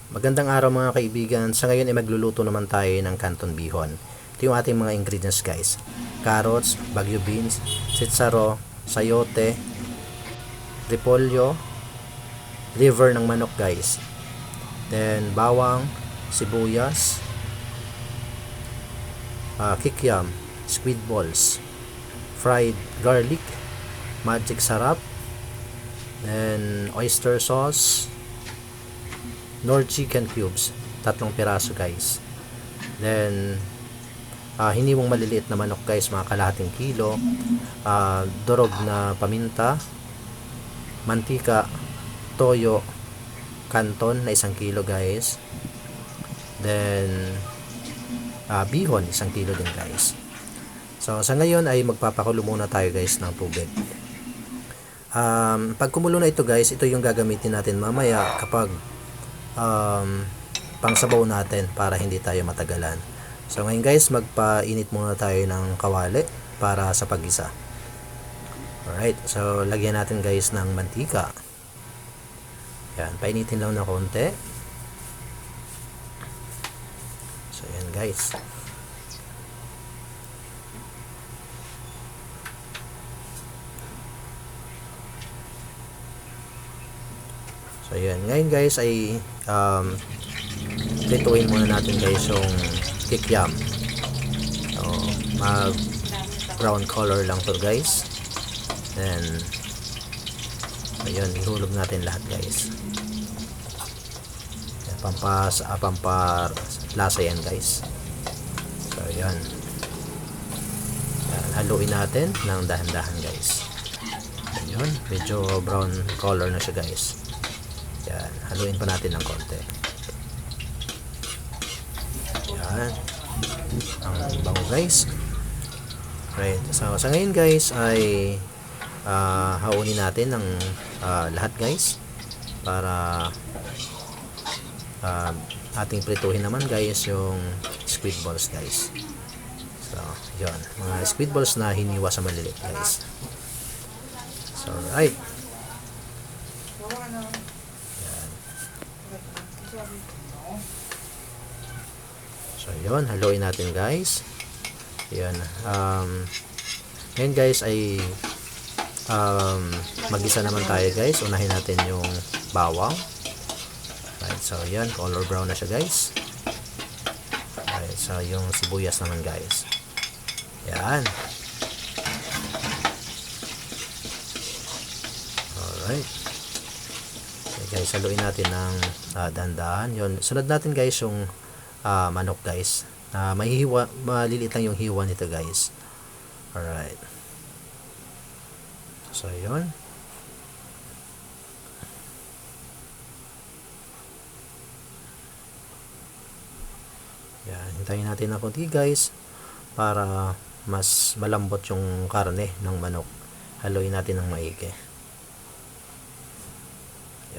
Magandang araw mga kaibigan. Sa ngayon ay magluluto naman tayo ng canton bihon. Ito yung ating mga ingredients guys. Carrots, bagyo beans, sitsaro, sayote, repolyo, liver ng manok guys. Then bawang, sibuyas, kikiam, squid balls, fried garlic, magic sarap, then oyster sauce, Nor chicken cubes, 3 piraso guys. Then hiniwang maliliit na manok guys, mga kalahating kilo. Durog na paminta, mantika, toyo, kanton na 1 kilo guys. Then bihon 1 kilo din guys. So sa ngayon ay magpapakulo muna tayo guys ng tubig. Pag kumulo na ito guys, ito yung gagamitin natin mamaya kapag pangsabaw natin para hindi tayo matagalan. So ngayon guys, magpainit muna tayo ng kawali para sa paggisa. Alright, so lagyan natin guys ng mantika. Yan, painitin lang ng konti. So yan guys. So yan, ngayon guys ay prituin muna natin guys yung kikiam. So mag brown color lang to guys. Then ayun, ihulog natin lahat guys. Yan, pampar lasa yan guys. So yan, haluin natin ng dahan-dahan guys. Ayun, medyo brown color na siya guys. Yan, haluin pa natin ng konti. Yan, ang bango guys. Right, so sa ngayon guys ay haunin natin ng lahat guys para ating prituhin naman guys yung squid balls guys. So yun, mga squid balls na hiniwa sa maliliit guys. So right, so yun, haluin natin guys. Yan, ngayon guys ay magisa naman tayo guys. Unahin natin yung bawang. Right, so yan, color brown na siya guys. Right, so yung sibuyas naman guys. Yan. Alright. Okay guys, haluin natin ng dahan-dahan. Yun, sunod natin guys yung manok guys. Maliliit lang yung hiwa nito guys. Alright. So yun. Yan, hintayin natin ng konti guys para mas malambot yung karne ng manok. Haluin natin ng maigi.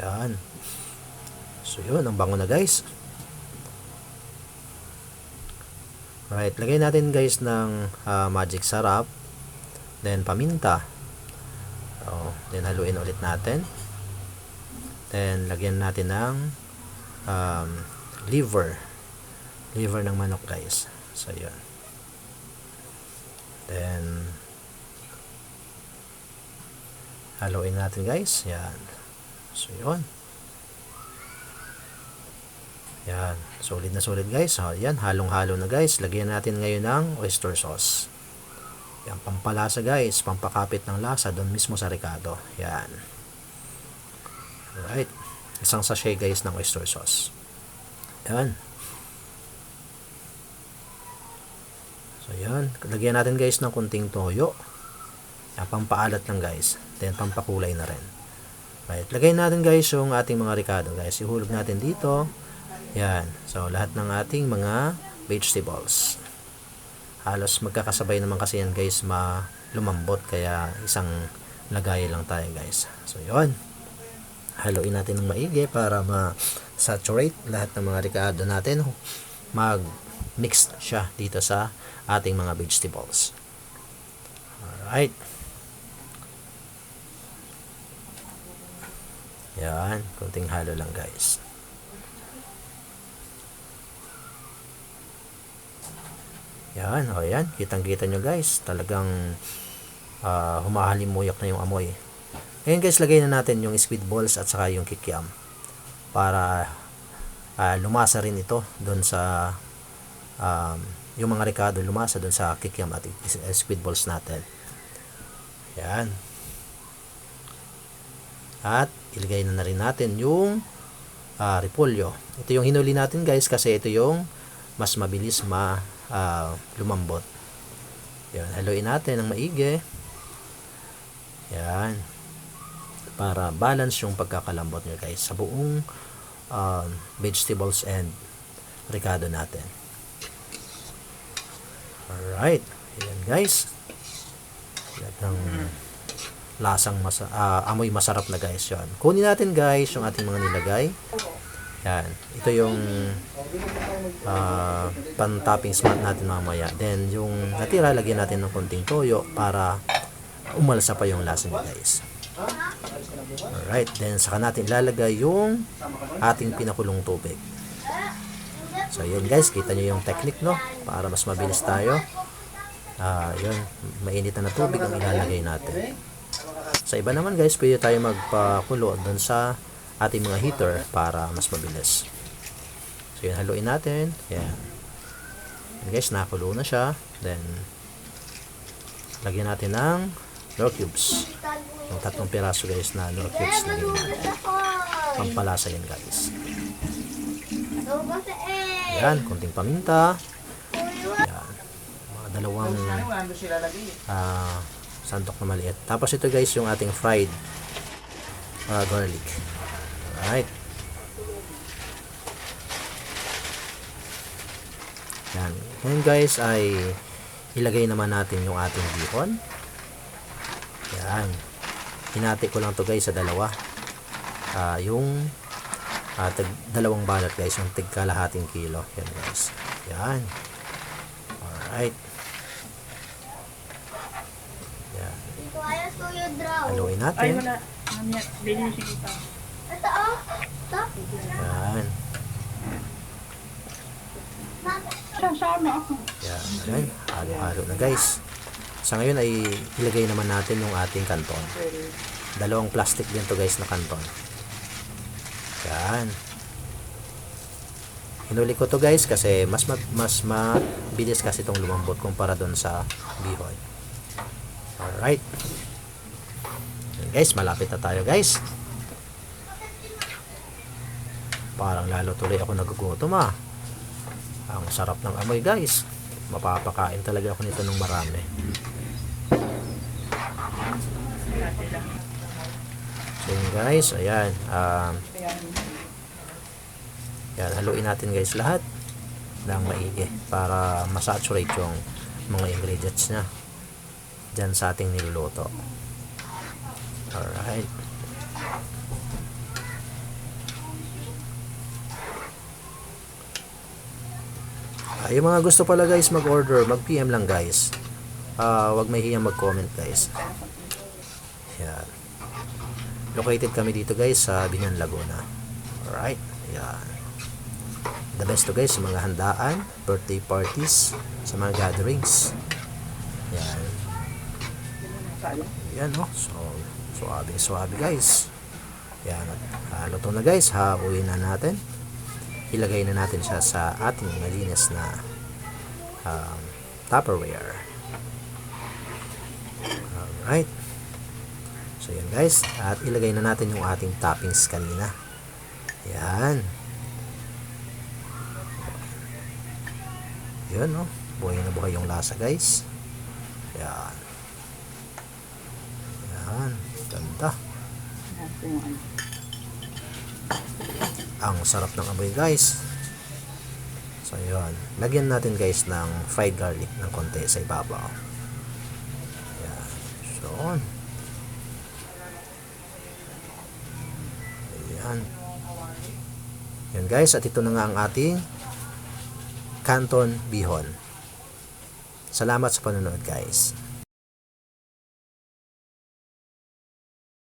Yan. So yun, ang bango na guys. Right, lagay natin guys ng magic sarap, then paminta. So, then haluin ulit natin. Then lagyan natin ng liver ng manok guys. So yun. Then haluin natin guys. Yan. So yun. Yan, solid na solid guys. So, yan, halong-halo na guys. Lagyan natin ngayon ng oyster sauce. Yan, pampalasa guys, pampakapit ng lasa doon mismo sa ricado. Yan. Alright. 1 sachet guys ng oyster sauce. Yan. So yan, lagyan natin guys ng kunting toyo. Yan, pampaalat lang guys. Then pampakulay na rin. Right, lagay natin guys yung ating mga ricado guys. Ihulog natin dito. Yan. So, lahat ng ating mga vegetables. Halos magkakasabay naman kasi yan guys, lumambot. Kaya isang lagay lang tayo guys. So, yun. Haluin natin ng maigi para ma-saturate lahat ng mga ricado natin. Mag-mix siya dito sa ating mga vegetables. Alright. Yan. Kunting halo lang guys. Yan, o yan. Kitang-kita nyo guys. Talagang humahalimuyak na yung amoy. Ngayon guys, lagay na natin yung squid balls at saka yung kikiam. Para lumasa rin ito doon sa yung mga ricado, lumasa doon sa kikiam at squid balls natin. Yan. At ilagay na rin natin yung repolyo. Ito yung hinuli natin guys kasi ito yung mas mabilis lumambot. Yan, haluin natin ng maigi. Yan. Para balance yung pagkakalambot nyo guys sa buong vegetables and ricado natin. Alright. Yan guys. Ng lasang amoy masarap na guys. Yan. Kunin natin guys yung ating mga nilagay. Yan. Ito yung pan-toppings natin mamaya. Then yung natira, lagyan natin ng konting toyo para umalsa pa yung lasa niya guys. Alright. Then saka natin ilalagay yung ating pinakulong tubig. So yun guys, kita nyo yung technique, no? Para mas mabilis tayo. Yun, mainit na tubig ang ilalagay natin. Sa iba naman guys, pwede tayo magpakulo doon sa ating mga heater para mas mabilis. So yun, haluin natin. Yan. Yan guys, nakulo na siya. Then lagyan natin ng nor cubes. Yung 3 piraso guys na nor cubes na natin. Pampalasa yan guys. Yan, konting paminta. Yan. Mga dalawang sandok na maliit. Tapos ito guys yung ating fried garlic. Alright. Yan. Ngayon guys ay ilagay naman natin yung ating bihon. Yan. Hinati ko lang to guys sa dalawa. Yung dalawang balat guys, yung tig-kalahating kilo. Yan guys. Yan. Alright. Yan. Haluin natin. Ay, wala. Bilhin siya kita. Yan. Sama ako. Yan. Yan. Halo-halo na guys. Sa ngayon ay ilagay naman natin yung ating kanton. Dalawang plastic din to guys na kanton. Yan. Hinuli ko to guys kasi mas mabilis kasi itong lumambot kumpara doon sa bihon. Alright. Yan guys, malapit na tayo guys. Parang lalo tuloy ako nagugutom Ang sarap ng amoy guys. Mapapakain talaga ako nito ng marami. So yun guys, ayan. Yan, haluin natin guys lahat ng maigi para masaturate yung mga ingredients nya dyan sa ating niluluto. Alright. Yung mga gusto pala guys mag-order, mag-PM lang guys. Wag mahihiyang mag-comment guys. Yan. Located kami dito guys sa Binan, Laguna. Alright. Yan. The best to guys sa mga handaan, birthday parties, sa mga gatherings. Yan. Yan So, suabe guys. Yan. Luto na guys. Hauin na natin. Ilagay na natin siya sa ating malinis na Tupperware. Alright. So yan guys. At ilagay na natin yung ating toppings kanina. Yan. Yan buhay na buhay yung lasa guys. Yan. Yan. Ganda. Ang sarap ng amoy guys. So yun. Lagyan natin guys ng fried garlic ng konti sa ibabaw. Yan. So yan. Yan guys. At ito na nga ang ating canton bihon. Salamat sa panonood guys.